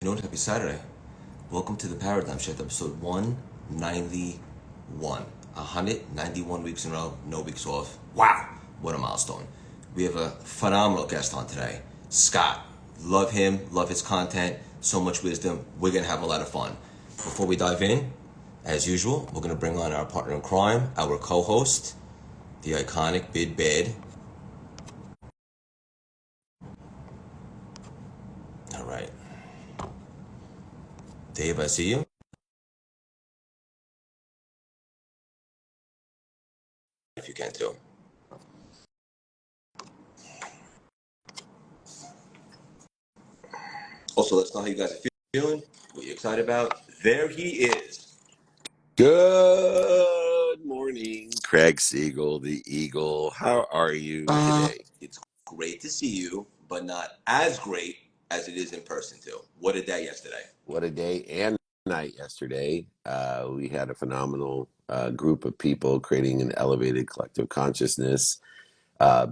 Happy Saturday. Welcome to the Paradigm Shift, episode 191. 191 weeks in a row, no weeks off. Wow, what a milestone. We have a phenomenal guest on today, Scott. Love him, love his content, so much wisdom. We're going to have a lot of fun. Before we dive in, as usual, we're going to bring on our partner in crime, our co-host, the iconic Bid Bed. All right. Dave, I see you. If you can too. Also, let us know how you guys are feeling, what you're excited about. There he is. Good morning, Craig Siegel, the Eagle. How are you today? It's great to see you, but not as great as it is in person too. What a day yesterday. What a day and night yesterday. We had a phenomenal group of people creating an elevated collective consciousness.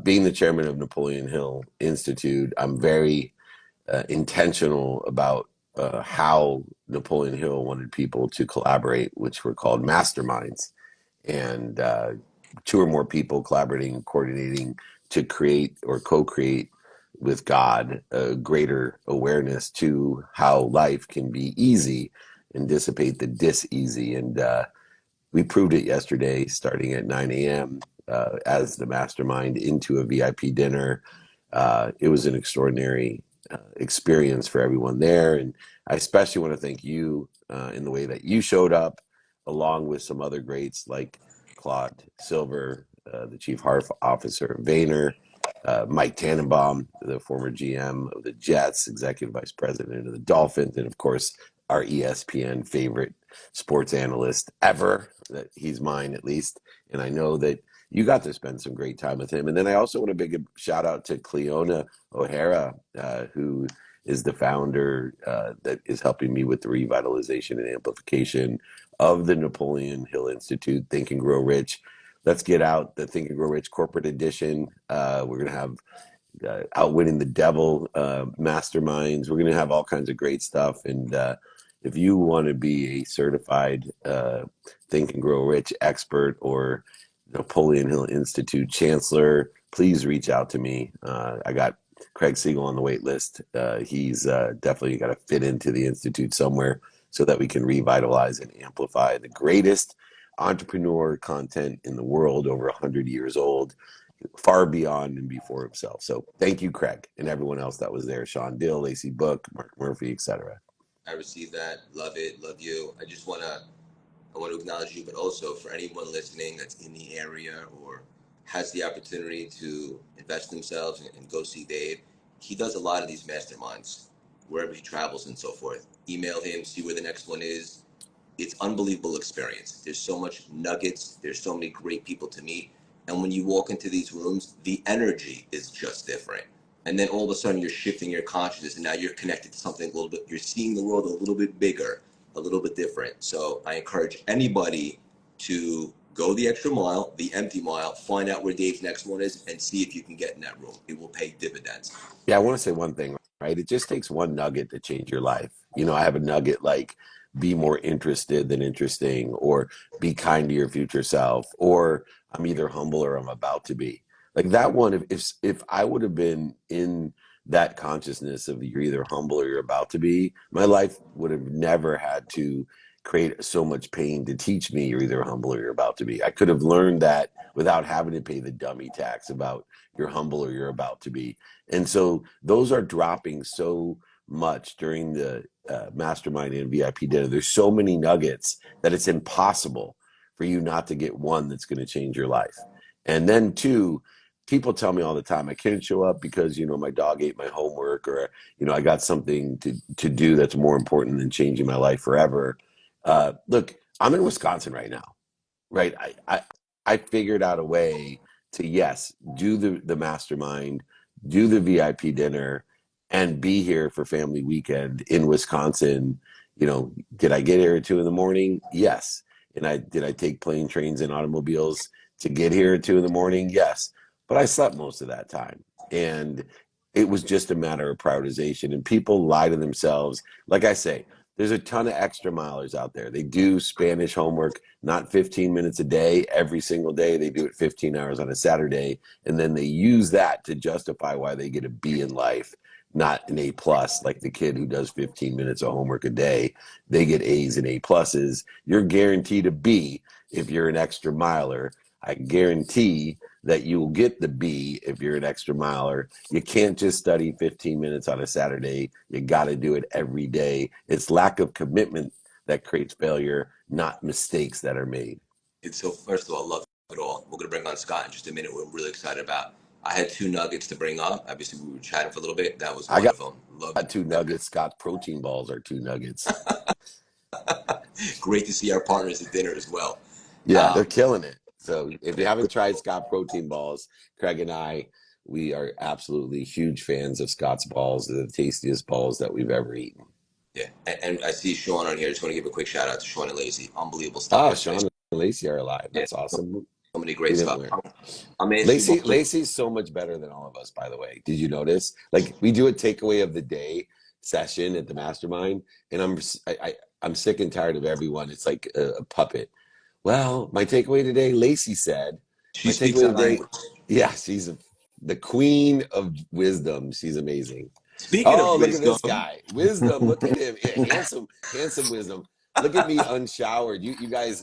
Being the chairman of Napoleon Hill Institute, I'm very intentional about how Napoleon Hill wanted people to collaborate, which were called masterminds. And two or more people collaborating and coordinating to create or co-create with God a greater awareness to how life can be easy and dissipate the dis-easy. And we proved it yesterday, starting at 9 a.m. As the mastermind into a VIP dinner. It was an extraordinary experience for everyone there. And I especially want to thank you in the way that you showed up, along with some other greats like Claude Silver, the Chief Heart Officer of Vayner, Mike Tannenbaum, the former GM of the Jets, Executive Vice President of the Dolphins, and of course, our ESPN favorite sports analyst ever. That he's mine, at least. And I know that you got to spend some great time with him. And then I also want to big shout out to Cleona O'Hara, who is the founder that is helping me with the revitalization and amplification of the Napoleon Hill Institute, Think and Grow Rich. Let's get out the Think and Grow Rich corporate edition. We're going to have Outwitting the Devil masterminds. We're going to have all kinds of great stuff. And if you want to be a certified Think and Grow Rich expert or Napoleon Hill Institute chancellor, please reach out to me. I got Craig Siegel on the wait list. He's definitely got to fit into the Institute somewhere so that we can revitalize and amplify the greatest entrepreneur content in the world, over 100 years old, far beyond and before himself. So thank you, Craig, and everyone else that was there. Sean Dill, Lacey Book, Mark Murphy, etc. I received that. Love it. Love you. I want to acknowledge you, but also for anyone listening that's in the area or has the opportunity to invest themselves and go see Dave. He does a lot of these masterminds wherever he travels and so forth. Email him, see where the next one is. It's unbelievable experience. There's so much nuggets. There's so many great people to meet. And when you walk into these rooms, the energy is just different. And then all of a sudden you're shifting your consciousness and now you're connected to something a little bit, you're seeing the world a little bit bigger, a little bit different. So I encourage anybody to go the extra mile, the empty mile, find out where Dave's next one is and see if you can get in that room. It will pay dividends. Yeah, I want to say one thing, right? It just takes one nugget to change your life. I have a nugget like be more interested than interesting, or be kind to your future self, or I'm either humble or I'm about to be. Like that one, if I would have been in that consciousness of you're either humble or you're about to be, my life would have never had to create so much pain to teach me you're either humble or you're about to be. I could have learned that without having to pay the dummy tax about you're humble or you're about to be. And so those are dropping so much during the mastermind and VIP dinner. There's so many nuggets that it's impossible for you not to get one that's going to change your life. And then two, people tell me all the time, I can't show up because, my dog ate my homework, or, I got something to do that's more important than changing my life forever. Look, I'm in Wisconsin right now, right? I figured out a way to, yes, do the mastermind, do the VIP dinner, and be here for family weekend in Wisconsin. Did I get here at 2 a.m? Yes. And did I take plane, trains, and automobiles to get here at 2 a.m? Yes. But I slept most of that time. And It was just a matter of prioritization, and people lie to themselves. Like I say, there's a ton of extra milers out there. They do Spanish homework, not 15 minutes a day, every single day. They do it 15 hours on a Saturday, and then they use that to justify why they get a B in life, not an A plus, like the kid who does 15 minutes of homework a day. They get A's and A pluses. You're guaranteed a B if you're an extra miler. I guarantee that you will get the B if you're an extra miler. You can't just study 15 minutes on a Saturday. You got to do it every day. It's lack of commitment that creates failure, not mistakes that are made. And so, first of all, love it all. We're going to bring on Scott in just a minute. We're really excited about. I had two nuggets to bring up. Obviously, we were chatting for a little bit. That was I one got of them. Love two nuggets. Scott protein balls are two nuggets. Great to see our partners at dinner as well. Yeah, they're killing it. So if you haven't tried Scott protein balls, Craig and I, we are absolutely huge fans of Scott's balls. They're the tastiest balls that we've ever eaten. Yeah, and I see Sean on here. Just want to give a quick shout out to Sean and Lacey. Unbelievable stuff Oh, yesterday. Sean and Lacey are alive. Yeah, That's awesome. so many We great didn't stuff. learn. I'm asking you one quick. Lacey's so much better than all of us, by the way. Did you notice? Like we do a takeaway of the day session at the mastermind, and I'm sick and tired of everyone. It's like a puppet. Well, my takeaway today, Lacey said, She my speaks takeaway our today, language. yeah, the queen of wisdom. She's amazing. Speaking of Oh, look at wisdom, this guy. Wisdom. Look at him. Yeah, handsome wisdom. Look at me unshowered. You guys,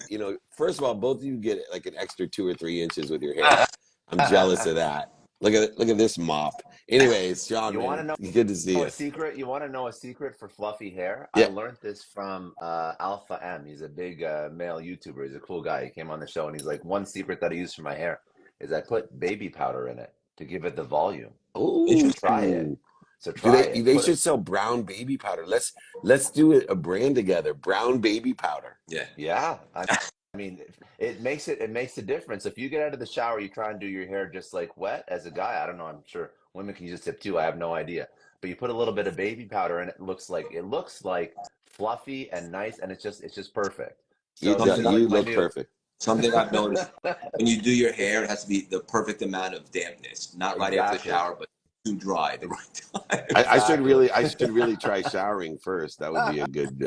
first of all, both of you get like an extra 2 or 3 inches with your hair. I'm jealous of that. Look at this mop. Anyways, Sean, You want to man, know good to see a you. secret? You want to know a secret for fluffy hair? I Yeah. learned this from Alpha M. He's a big male YouTuber. He's a cool guy. He came on the show and he's like, one secret that I use for my hair is I put baby powder in it to give it the volume. Oh, So try it. So do try they? it. They Put should it. sell brown baby powder. Let's do a brand together. Brown baby powder. yeah. Yeah. I mean, it makes a difference. If you get out of the shower, you try and do your hair just like wet as a guy. I don't know. I'm sure women can use a tip too. I have no idea. But you put a little bit of baby powder and it looks like fluffy and nice and it's just perfect. So this is Something, like You my look new perfect. something I've noticed when you do your hair, it has to be the perfect amount of dampness, not right after the Exactly. shower, but too dry at the right time. Exactly. I should really try showering first. That would be a good.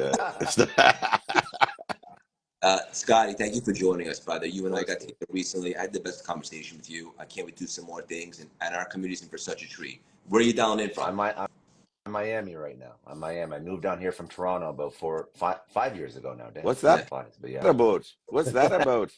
Scotty, thank you for joining us, brother. You Of and I course, got dude. together recently. I had the best conversation with you. I can't wait to do some more things, and our community's in for such a treat. Where are you dialing in from? I'm in Miami right now. I'm Miami. I moved down here from Toronto about 5 years ago now. Damn, What's time Yeah. that flies. But yeah. about? What's that about?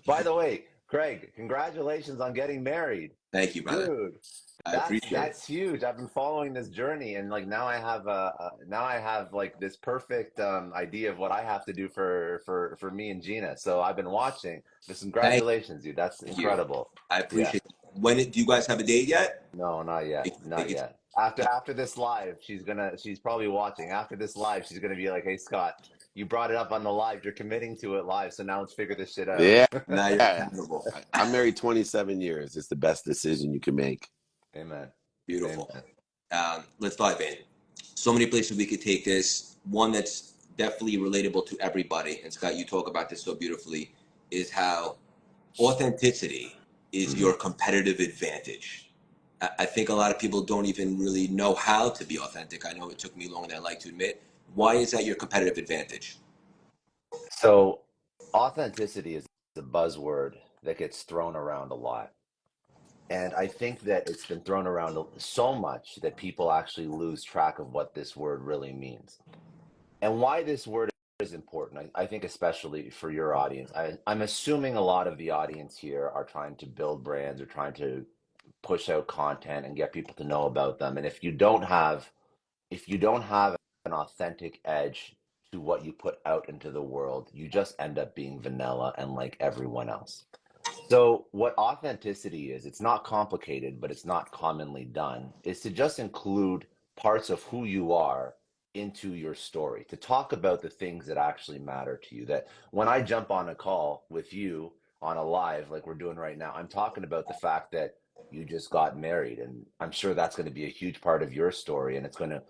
By the way, Craig, congratulations on getting married. Thank you, brother. Dude, I that's appreciate it. that's huge. I've been following this journey and like now I have like this perfect idea of what I have to do for me and Gina. So I've been watching. Just Thank congratulations, dude. That's you. incredible. I Yeah. appreciate it. Do you guys have a date yet? No, not yet. Not Take it. yet. After this live, she's probably watching. After this live, she's gonna be like, "Hey Scott, you brought it up on the live. You're committing to it live. So now let's figure this shit out." Yeah, Now you're accountable. I'm married 27 years. It's the best decision you can make. Amen. Beautiful. Amen. Let's dive in. So many places we could take this. One that's definitely relatable to everybody, and Scott, you talk about this so beautifully, is how authenticity is Mhm. your competitive advantage. I think a lot of people don't even really know how to be authentic. I know it took me longer than I like to admit. Why is that your competitive advantage? So authenticity is a buzzword that gets thrown around a lot. And I think that it's been thrown around so much that people actually lose track of what this word really means. And why this word is important, I think, especially for your audience. I'm assuming a lot of the audience here are trying to build brands or trying to push out content and get people to know about them. And if you don't have an authentic edge to what you put out into the world, you just end up being vanilla and like everyone else. So, what authenticity is, it's not complicated, but it's not commonly done, is to just include parts of who you are into your story, to talk about the things that actually matter to you. That when I jump on a call with you on a live, like we're doing right now, I'm talking about the fact that you just got married. And I'm sure that's going to be a huge part of your story. And it's going to,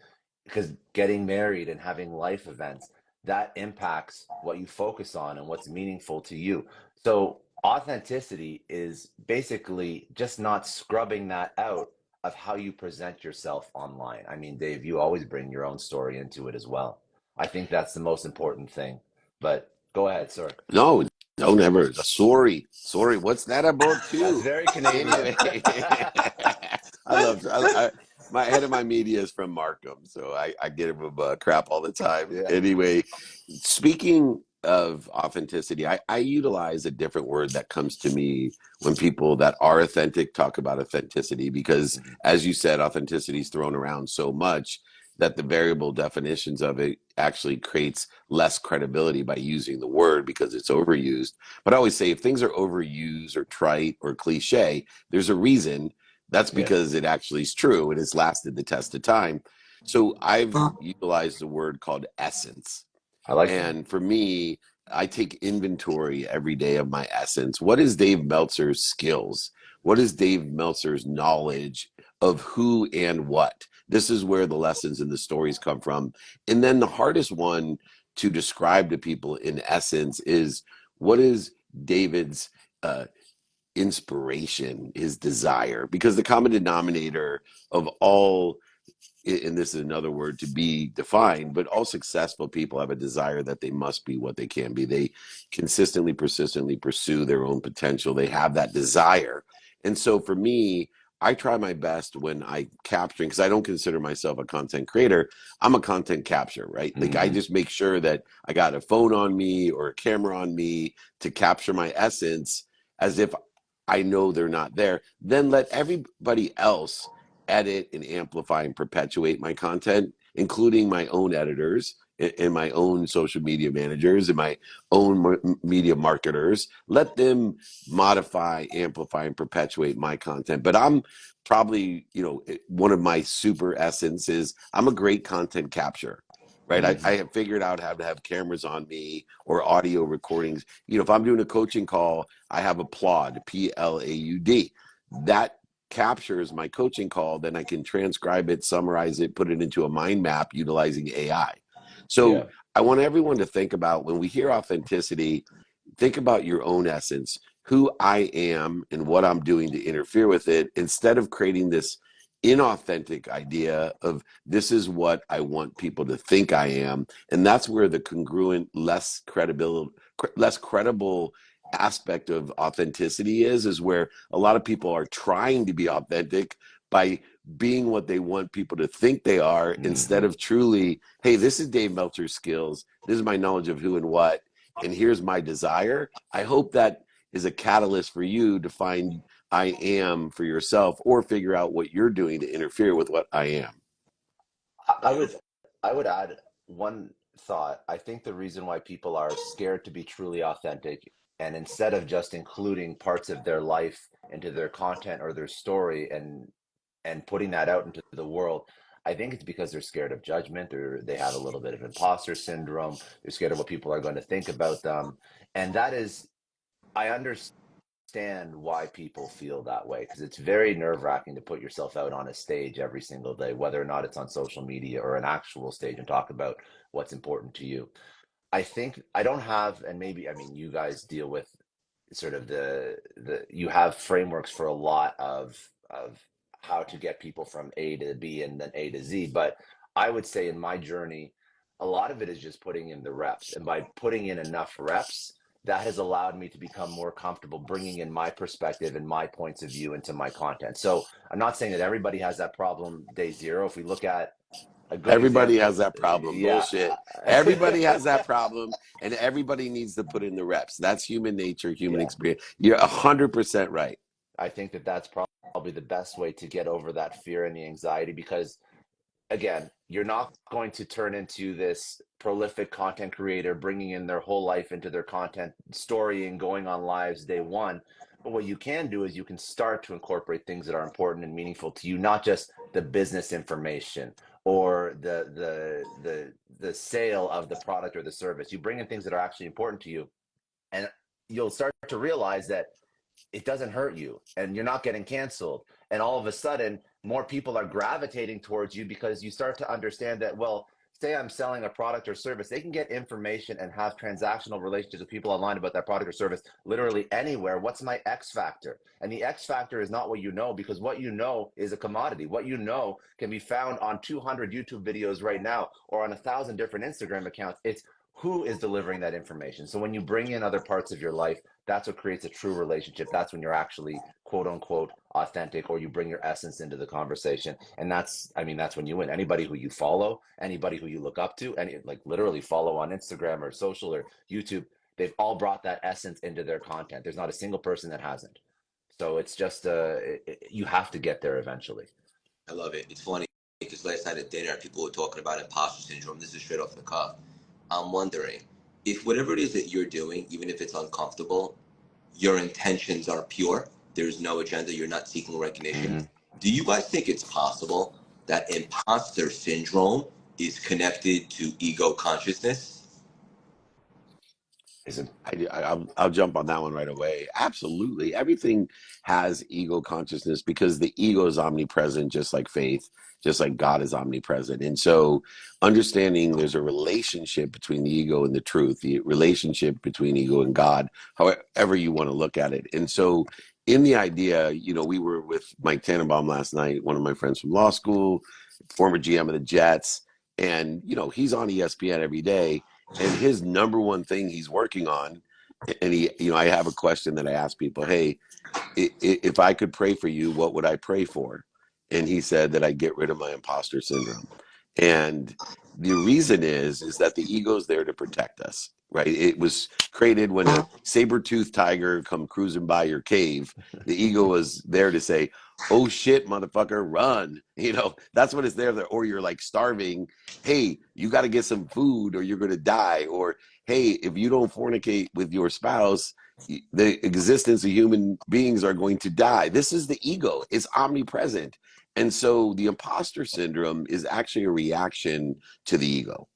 because getting married and having life events, that impacts what you focus on and what's meaningful to you. So authenticity is basically just not scrubbing that out of how you present yourself online. I mean, Dave, you always bring your own story into it as well. I think that's the most important thing. But go ahead, sir. No, no, never. Sorry. What's that about That's too? very Canadian. Anyway, my head of my media is from Markham, so I get him crap all the time. Yeah. Anyway, speaking of authenticity, I utilize a different word that comes to me when people that are authentic talk about authenticity, because Mhm. as you said, authenticity is thrown around so much that the variable definitions of it actually creates less credibility by using the word because it's overused. But I always say if things are overused or trite or cliche, there's a reason. That's Yeah. because it actually is true and has lasted the test of time. So I've utilized a word called essence. I like that. And for me, I take inventory every day of my essence. What is Dave Meltzer's skills? What is Dave Meltzer's knowledge of who and what? This is where the lessons and the stories come from. And then the hardest one to describe to people in essence is what is David's inspiration, his desire? Because the common denominator of all, and this is another word to be defined, but all successful people have a desire that they must be what they can be. They consistently, persistently pursue their own potential. They have that desire. And so for me, I try my best when I capturing, because I don't consider myself a content creator. I'm a content capture, right? Like I Hmm. just make sure that I got a phone on me or a camera on me to capture my essence as if I know they're not there. Then let everybody else edit and amplify and perpetuate my content, including my own editors and my own social media managers and my own media marketers. Let them modify, amplify, and perpetuate my content. But I'm probably, one of my super essence is I'm a great content capture. Right. I Hmm. have figured out how to have cameras on me or audio recordings. If I'm doing a coaching call, I have a Plaud, Plaud. That captures my coaching call, then I can transcribe it, summarize it, put it into a mind map utilizing AI. Yeah. So I want everyone to think about when we hear authenticity, think about your own essence, who I am and what I'm doing to interfere with it, instead of creating this inauthentic idea of this is what I want people to think I am. And that's where the congruent, less credible aspect of authenticity is where a lot of people are trying to be authentic by being what they want people to think they are, instead Hmm. of truly, hey, this is Dave Meltzer's skills, this is my knowledge of who and what, and here's my desire. I hope that is a catalyst for you to find I am for yourself, or figure out what you're doing to interfere with what I am. I would I would add one thought. I think the reason why people are scared to be truly authentic, and instead of just including parts of their life into their content or their story and putting that out into the world, I think it's because they're scared of judgment, or they have a little bit of imposter syndrome. They're scared of what people are going to think about them. And that is, I understand why people feel that way, because it's very nerve-wracking to put yourself out on a stage every single day, whether or not it's on social media or an actual stage, and talk about what's important to you. I think I don't have, and maybe, I mean, you guys deal with sort of the you have frameworks for a lot of how to get people from A to B and then A to Z. But I would say in my journey, a lot of it is just putting in the reps, and by putting in enough reps, that has allowed me to become more comfortable bringing in my perspective and my points of view into my content. So I'm not saying that everybody has that problem day zero. If we look at a good Everybody example, has that problem. yeah. Bullshit. Everybody has that problem, and everybody needs to put in the reps. That's human nature, human Yeah, experience. You're 100% right. I think that that's probably the best way to get over that fear and the anxiety, because again, you're not going to turn into this prolific content creator bringing in their whole life into their content story and going on lives day one. But what you can do is you can start to incorporate things that are important and meaningful to you, not just the business information or the sale of the product or the service. You bring in things that are actually important to you, and you'll start to realize that it doesn't hurt you and you're not getting canceled. And all of a sudden, more people are gravitating towards you because you start to understand that, well, say I'm selling a product or service, they can get information and have transactional relationships with people online about that product or service literally anywhere. What's my X factor? And the X factor is not what you know, because what you know is a commodity. What you know can be found on 200 YouTube videos right now, or on 1,000 different Instagram accounts. It's who is delivering that information. So when you bring in other parts of your life, that's what creates a true relationship. That's when you're actually quote unquote authentic, or you bring your essence into the conversation. And that's, I mean, that's when you win. Anybody who you follow, anybody who you look up to, and like literally follow on Instagram or social or YouTube, they've all brought that essence into their content. There's not a single person that hasn't. So it's just you have to get there eventually. I love it. It's funny because last night at dinner, people were talking about imposter syndrome. This is straight off the cuff. I'm wondering if whatever it is that you're doing, even if it's uncomfortable, your intentions are pure. There's no agenda. You're not seeking recognition. Mm-hmm. Do you guys think it's possible that imposter syndrome is connected to ego consciousness? I'll jump on that one right away. Absolutely. Everything has ego consciousness because the ego is omnipresent, just like faith, just like God is omnipresent. And so understanding there's a relationship between the ego and the truth, the relationship between ego and God, however you want to look at it. And so in the idea, we were with Mike Tannenbaum last night, one of my friends from law school, former GM of the Jets. And, he's on ESPN every day. And his number one thing he's working on, and I have a question that I ask people, hey, if I could pray for you, what would I pray for? And he said that I get rid of my imposter syndrome. And the reason is that the ego is there to protect us, right? It was created when a saber-toothed tiger come cruising by your cave. The ego was there to say, oh shit, motherfucker, run. That's what it's there. Or you're like starving. Hey, you got to get some food or you're going to die. Or, hey, if you don't fornicate with your spouse, the existence of human beings are going to die. This is the ego. It's omnipresent. And so the imposter syndrome is actually a reaction to the ego.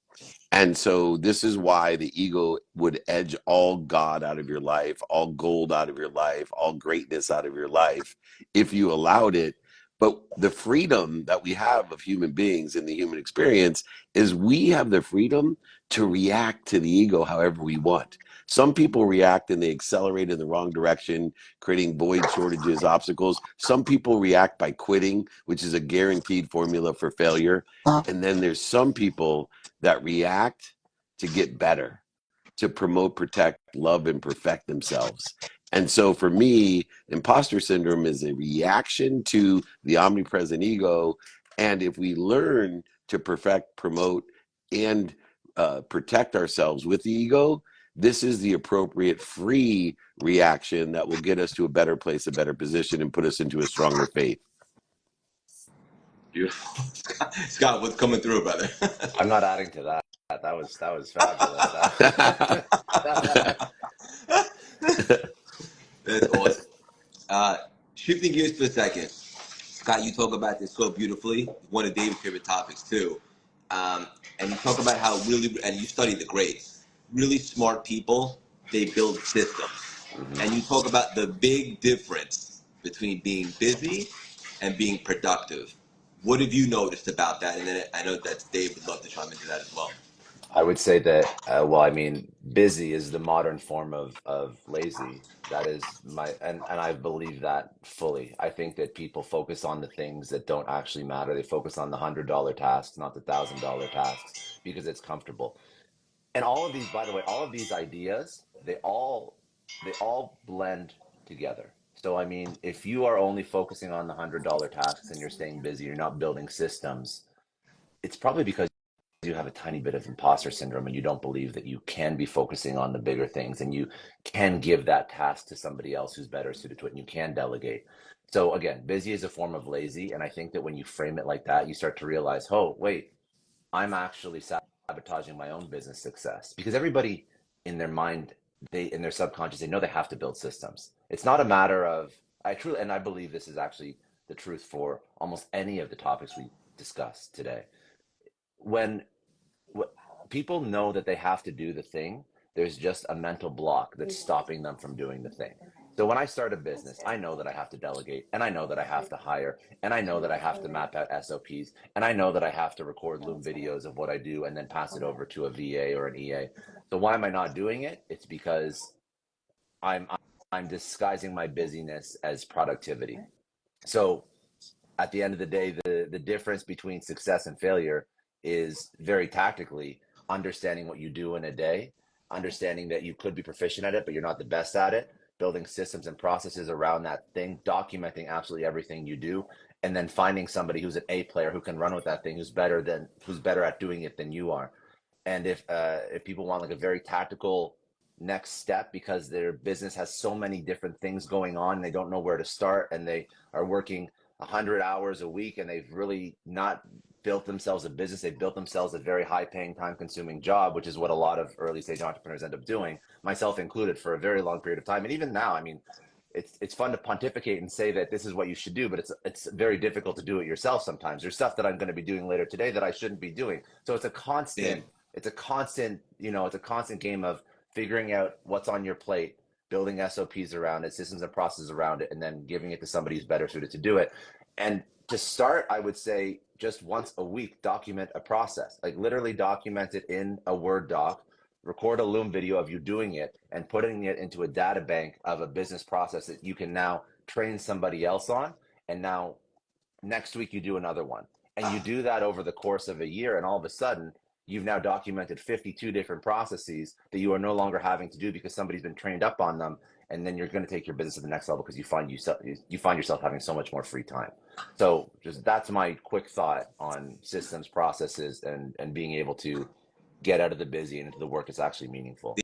And so this is why the ego would edge all God out of your life, all gold out of your life, all greatness out of your life, if you allowed it. But the freedom that we have of human beings in the human experience is we have the freedom to react to the ego however we want. Some people react and they accelerate in the wrong direction, creating void, shortages, obstacles. Some people react by quitting, which is a guaranteed formula for failure. And then there's some people that react to get better, to promote, protect, love, and perfect themselves. And so for me, imposter syndrome is a reaction to the omnipresent ego. And if we learn to perfect, promote, and protect ourselves with the ego, this is the appropriate free reaction that will get us to a better place, a better position, and put us into a stronger faith. Beautiful. Scott, what's coming through, brother? I'm not adding to that. That was fabulous. That's awesome. Shifting gears for a second, Scott, you talk about this so beautifully. One of David's favorite topics too, and you talk about how really, and you study the greats. Really smart people, they build systems, and you talk about the big difference between being busy and being productive. What have you noticed about that? And then I know that Dave would love to chime into that as well. I would say that, well, I mean, busy is the modern form of lazy. That is and I believe that fully. I think that people focus on the things that don't actually matter. They focus on the $100 tasks, not the $1,000 tasks, because it's comfortable. And all of these, by the way, all of these ideas, they all blend together. So, I mean, if you are only focusing on the $100 tasks and you're staying busy, you're not building systems, it's probably because you have a tiny bit of imposter syndrome and you don't believe that you can be focusing on the bigger things and you can give that task to somebody else who's better suited to it and you can delegate. So again, busy is a form of lazy. And I think that when you frame it like that, you start to realize, oh, wait, I'm actually sabotaging my own business success, because everybody in their mind, in their subconscious, they know they have to build systems. It's not a matter of, I truly, and I believe this is actually the truth for almost any of the topics we discuss today. When people know that they have to do the thing, there's just a mental block that's stopping them from doing the thing. So when I start a business, I know that I have to delegate, and I know that I have to hire, and I know that I have to map out SOPs, and I know that I have to record Loom videos of what I do and then pass it over to a VA or an EA. So why am I not doing it? It's because I'm I'm disguising my busyness as productivity. So at the end of the day, the difference between success and failure is very tactically understanding what you do in a day, understanding that you could be proficient at it, but you're not the best at it, building systems and processes around that thing, documenting absolutely everything you do, and then finding somebody who's an A player who can run with that thing, who's better at doing it than you are. And if people want like a very tactical next step because their business has so many different things going on and they don't know where to start, and they are working 100 hours a week and they've really not built themselves a business, they've built themselves a very high paying, time consuming job, which is what a lot of early stage entrepreneurs end up doing, myself included, for a very long period of time. And even now, I mean, it's fun to pontificate and say that this is what you should do, but it's very difficult to do it yourself sometimes. There's stuff that I'm going to be doing later today that I shouldn't be doing. So it's a constant, it's a constant game of figuring out what's on your plate, building SOPs around it, systems and processes around it, and then giving it to somebody who's better suited to do it. And to start, I would say just once a week, document a process, like literally document it in a Word doc, record a Loom video of you doing it and putting it into a data bank of a business process that you can now train somebody else on. And now next week you do another one. And you do that over the course of a year, and all of a sudden you've now documented 52 different processes that you are no longer having to do because somebody's been trained up on them. And then you're going to take your business to the next level because you find yourself having so much more free time. So just that's my quick thought on systems, processes, and being able to get out of the busy and into the work that's actually meaningful.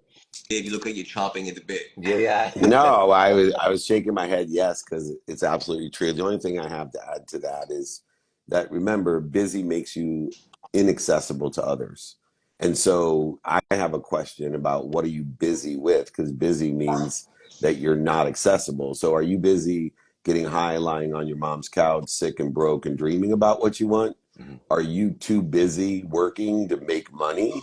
Dave, you look like you're chomping at the bit. Yeah. No, I was shaking my head yes, because it's absolutely true. The only thing I have to add to that is that, remember, busy makes you inaccessible to others. And so I have a question about what are you busy with? Because busy means that you're not accessible. So are you busy getting high, lying on your mom's couch, sick and broke, and dreaming about what you want? Mhm. Are you too busy working to make money?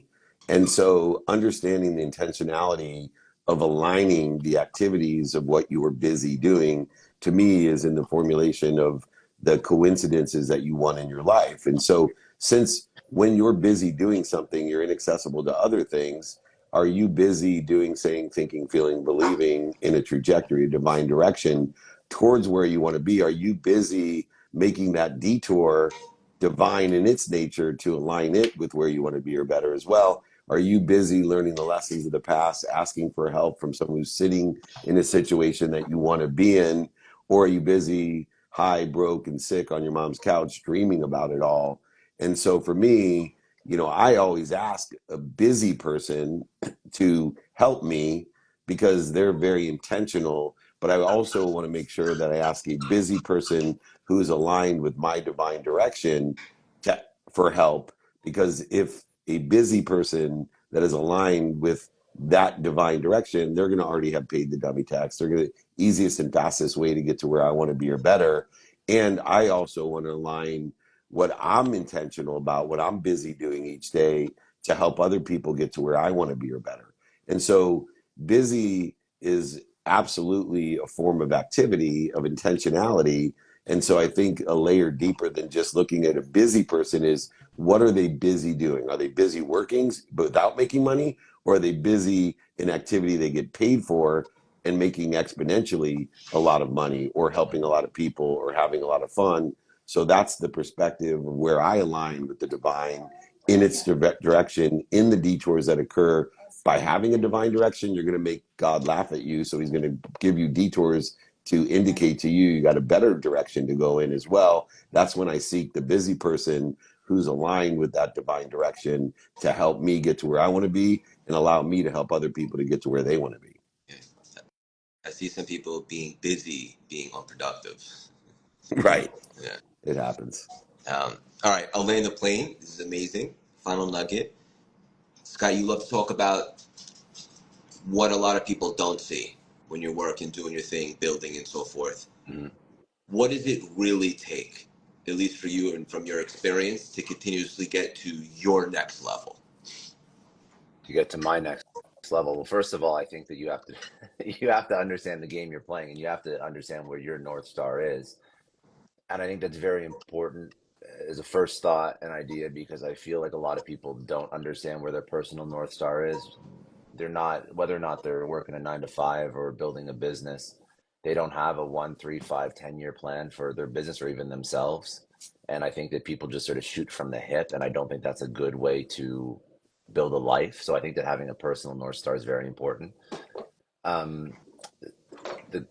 And so understanding the intentionality of aligning the activities of what you were busy doing, to me, is in the formulation of the coincidences that you want in your life. And so since when you're busy doing something, you're inaccessible to other things, are you busy doing, saying, thinking, feeling, believing in a trajectory, a divine direction towards where you want to be? Are you busy making that detour divine in its nature to align it with where you want to be or better as well? Are you busy learning the lessons of the past, asking for help from someone who's sitting in a situation that you want to be in? Or are you busy, high, broke, and sick on your mom's couch, dreaming about it all? And so for me, I always ask a busy person to help me because they're very intentional. But I also want to make sure that I ask a busy person who's aligned with my divine direction for help. Because if a busy person that is aligned with that divine direction, they're going to already have paid the dummy tax. They're going to easiest and fastest way to get to where I want to be or better. And I also want to align what I'm intentional about, what I'm busy doing each day to help other people get to where I want to be or better. And so busy is absolutely a form of activity, of intentionality. And so I think a layer deeper than just looking at a busy person is, what are they busy doing? Are they busy working but without making money? Or are they busy in activity they get paid for and making exponentially a lot of money, or helping a lot of people, or having a lot of fun? So that's the perspective of where I align with the divine in its direction, in the detours that occur. By having a divine direction, you're going to make God laugh at you. So he's going to give you detours to indicate to you got a better direction to go in as well. That's when I seek the busy person who's aligned with that divine direction to help me get to where I want to be and allow me to help other people to get to where they want to be. Yeah. I see some people being busy, being unproductive. Right. Yeah. It happens. All right, I'll land the plane. This is amazing. Final nugget. Scott, you love to talk about what a lot of people don't see when you're working, doing your thing, building, and so forth. Mhm. What does it really take, at least for you and from your experience, to continuously get to your next level? To get to my next level? Well, first of all, I think that you have to you have to understand the game you're playing, and you have to understand where your North Star is. And I think that's very important as a first thought and idea, because I feel like a lot of people don't understand where their personal North Star is. They're not, whether or not they're working a 9 to 5 or building a business, they don't have a 1, 3, 5, 10 year plan for their business or even themselves. And I think that people just sort of shoot from the hip, and I don't think that's a good way to build a life. So I think that having a personal North Star is very important. Um, the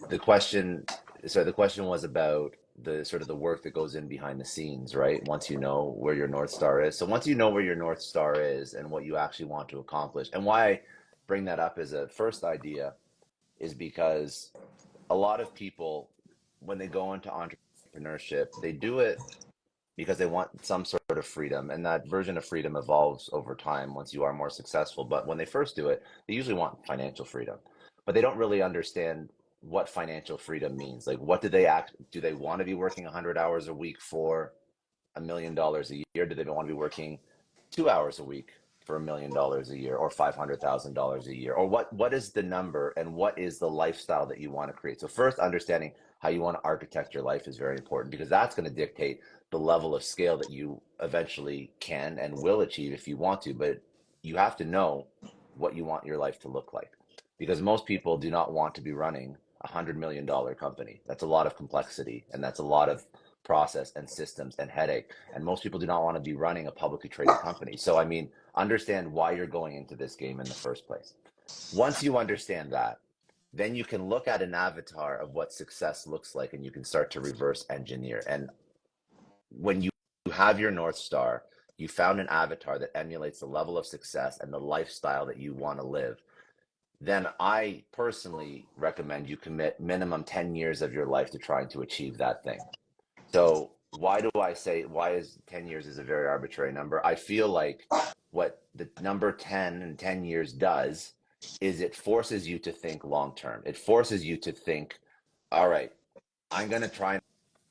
the question, the question was about the sort of the work that goes in behind the scenes, right? Once you know where your North Star is. So once you know where your North Star is and what you actually want to accomplish, and why I bring that up as a first idea is because a lot of people, when they go into entrepreneurship, they do it because they want some sort of freedom, and that version of freedom evolves over time once you are more successful. But when they first do it, they usually want financial freedom, but they don't really understand what financial freedom means. Like, what do they want to be working 100 hours a week for $1 million a year? Do they want to be working 2 hours a week for $1 million a year, or $500,000 a year? Or what is the number, and what is the lifestyle that you want to create? So first, understanding how you want to architect your life is very important, because that's going to dictate the level of scale that you eventually can and will achieve if you want to. But you have to know what you want your life to look like, because most people do not want to be running $100 million company. That's a lot of complexity, and that's a lot of process and systems and headache. And most people do not want to be running a publicly traded company. So, I mean, understand why you're going into this game in the first place. Once you understand that, then you can look at an avatar of what success looks like, and you can start to reverse engineer. And when you have your North Star, you found an avatar that emulates the level of success and the lifestyle that you want to live, then I personally recommend you commit minimum 10 years of your life to trying to achieve that thing. So why do I say, why is 10 years is a very arbitrary number? I feel like what the number 10 and 10 years does is it forces you to think long term. It forces you to think, all right, I'm going to try and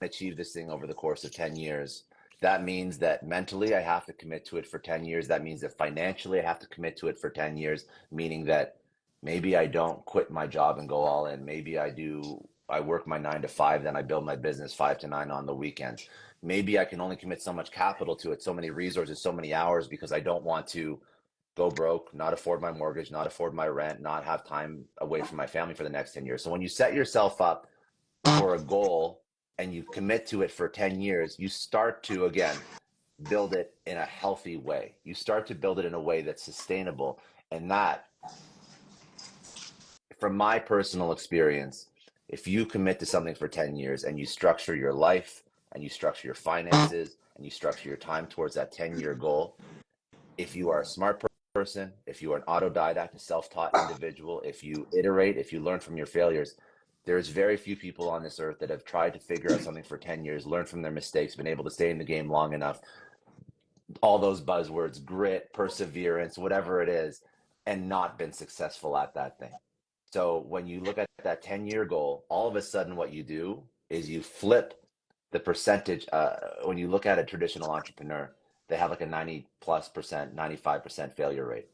achieve this thing over the course of 10 years. That means that mentally I have to commit to it for 10 years. That means that financially I have to commit to it for 10 years, meaning that maybe I don't quit my job and go all in. Maybe I work my 9 to 5, then I build my business 5 to 9 on the weekends. Maybe I can only commit so much capital to it, so many resources, so many hours, because I don't want to go broke, not afford my mortgage, not afford my rent, not have time away from my family for the next 10 years. So when you set yourself up for a goal and you commit to it for 10 years, you start to, again, build it in a healthy way. You start to build it in a way that's sustainable. And that, from my personal experience, if you commit to something for 10 years and you structure your life and you structure your finances and you structure your time towards that 10-year goal, if you are a smart person, if you are an autodidact, a self-taught individual, if you iterate, if you learn from your failures, there's very few people on this earth that have tried to figure out something for 10 years, learned from their mistakes, been able to stay in the game long enough, all those buzzwords, grit, perseverance, whatever it is, and not been successful at that thing. So when you look at that 10-year goal, all of a sudden what you do is you flip the percentage. When you look at a traditional entrepreneur, they have like a 90+%, 95% failure rate.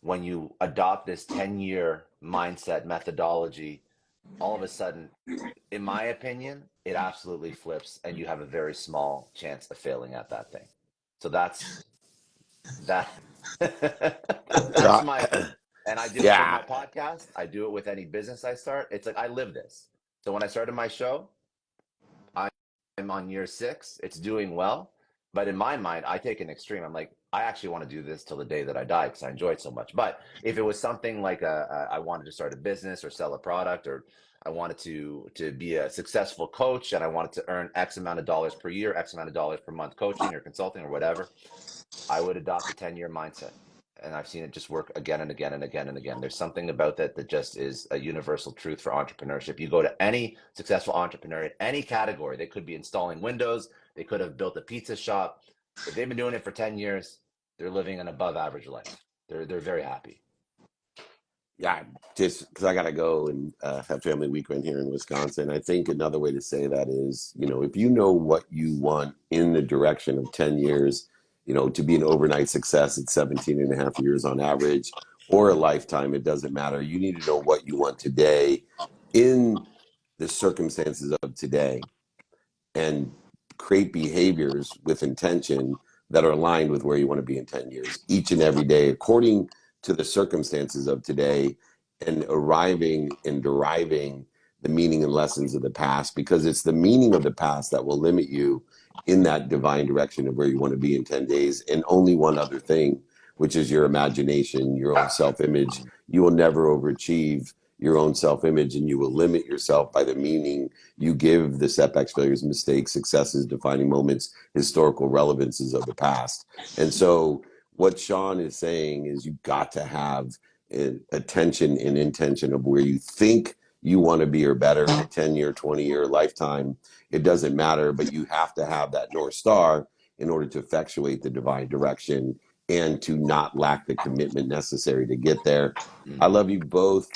When you adopt this 10-year mindset methodology, all of a sudden, in my opinion, it absolutely flips, and you have a very small chance of failing at that thing. So that's that. That's So, my opinion. And I do it with yeah, my podcast. I do it with any business I start. It's like I live this. So when I started my show, I'm on year 6. It's doing well. But in my mind, I take an extreme. I'm like, I actually want to do this till the day that I die because I enjoy it so much. But if it was something like I wanted to start a business or sell a product, or I wanted to be a successful coach and I wanted to earn X amount of dollars per year, X amount of dollars per month coaching or consulting or whatever, I would adopt a 10-year mindset. And I've seen it just work again and again and again and again. There's something about that that just is a universal truth for entrepreneurship. You go to any successful entrepreneur in any category, they could be installing windows, they could have built a pizza shop. If they've been doing it for 10 years, they're living an above average life. They're very happy. yeah, just because I got to go and have family weekend here in Wisconsin. I think another way to say that is, if you know what you want in the direction of 10 years, to be an overnight success at 17 and a half years on average, or a lifetime, it doesn't matter. You need to know what you want today in the circumstances of today, and create behaviors with intention that are aligned with where you want to be in 10 years, each and every day, according to the circumstances of today, and arriving and deriving the meaning and lessons of the past, because it's the meaning of the past that will limit you in that divine direction of where you want to be in 10 days. And only one other thing, which is your imagination, your own self-image. You will never overachieve your own self-image, and you will limit yourself by the meaning you give the setbacks, failures, mistakes, successes, defining moments, historical relevances of the past. And so what Sean is saying is you got to have attention and intention of where you think you want to be or better in a 10-year, 20-year lifetime. It doesn't matter, but you have to have that North Star in order to effectuate the divine direction and to not lack the commitment necessary to get there. I love you both.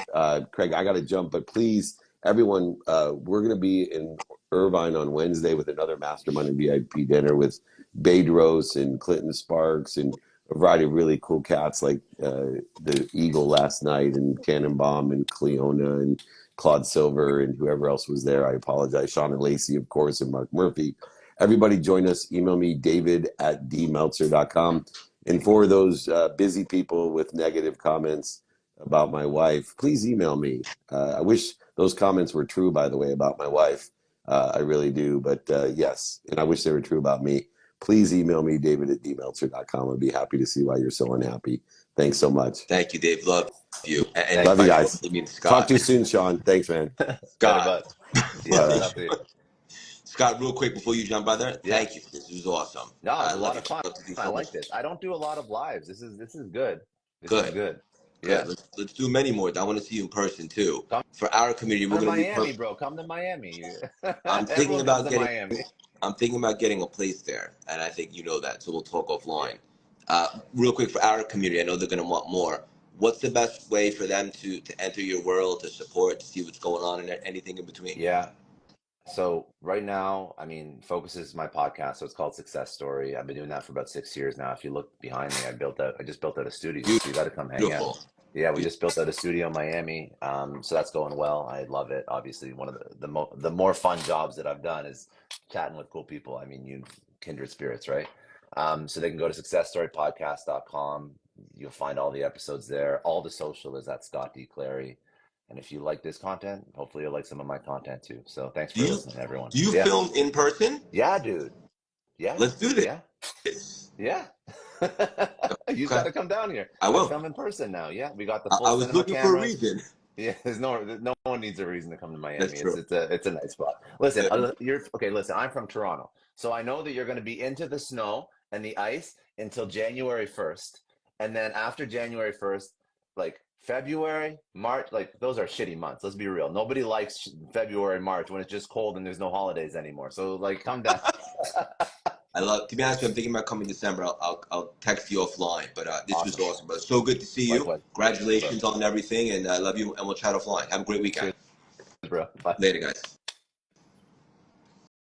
Craig, I got to jump, but please, everyone, we're going to be in Irvine on Wednesday with another Mastermind and VIP dinner with Bedros and Clinton Sparks and a variety of really cool cats like the Eagle last night, and Tannenbaum and Cleona and Claude Silver and whoever else was there. I apologize. Sean and Lacey, of course, and Mark Murphy. Everybody join us. Email me, david@dmeltzer.com. And for those busy people with negative comments about my wife, please email me. I wish those comments were true, by the way, about my wife. I really do. But yes, and I wish they were true about me. Please email me, david@dmeltzer.com. I'd be happy to see why you're so unhappy. Thanks so much. Thank you, Dave. Love you. And Love you guys. Scott. Talk to you soon, Sean. Thanks, man. Scott. Yeah, Scott, real quick before you jump, brother. Yeah. Thank you. This was awesome. No, it was a lot you. of fun. I like this. I don't do a lot of lives. This is good. This is good. Yeah. Let's do many more. I want to see you in person too. Come For our community, we're to going to Miami, bro. Come to Miami. I'm thinking about getting Miami. I'm thinking about getting a place there, and I think you know that. So we'll talk offline. Real quick for our community, I know they're going to want more. What's the best way for them to enter your world, to support, to see what's going on, and anything in between? Yeah. So right now, I mean, Focus is my podcast, so it's called Success Story. I've been doing that for about 6 years now. If you look behind me, I just built out a studio. So you got to come hang out. Yeah, we just built out a studio in Miami. So that's going well. I love it. Obviously, one of the more fun jobs that I've done is chatting with cool people. I mean, you kindred spirits, right? So they can go to successstorypodcast.com. You'll find all the episodes there. All the social is at Scott D. Clary. And if you like this content, hopefully you'll like some of my content too. So thanks for listening, everyone. Do you film in person? Yeah, dude. Yeah. Let's do this. Yeah. You got to come down here. I will. I film in person now. Yeah, we got the full I was looking cameras. for a reason. Yeah, no one needs a reason to come to Miami. That's true. It's a nice spot. Listen, listen, I'm from Toronto. So I know that you're going to be into the snow and the ice until January 1st. And then after January 1st, like February, March, like those are shitty months. Let's be real. Nobody likes February, March when it's just cold and there's no holidays anymore. So like, come down. To be honest with you, I'm thinking about coming December. I'll text you offline, but this was awesome. But so good to see you. Likewise. Congratulations on everything, and I love you, and we'll chat offline. Have a great weekend. Cheers, bro. Bye. Later, guys.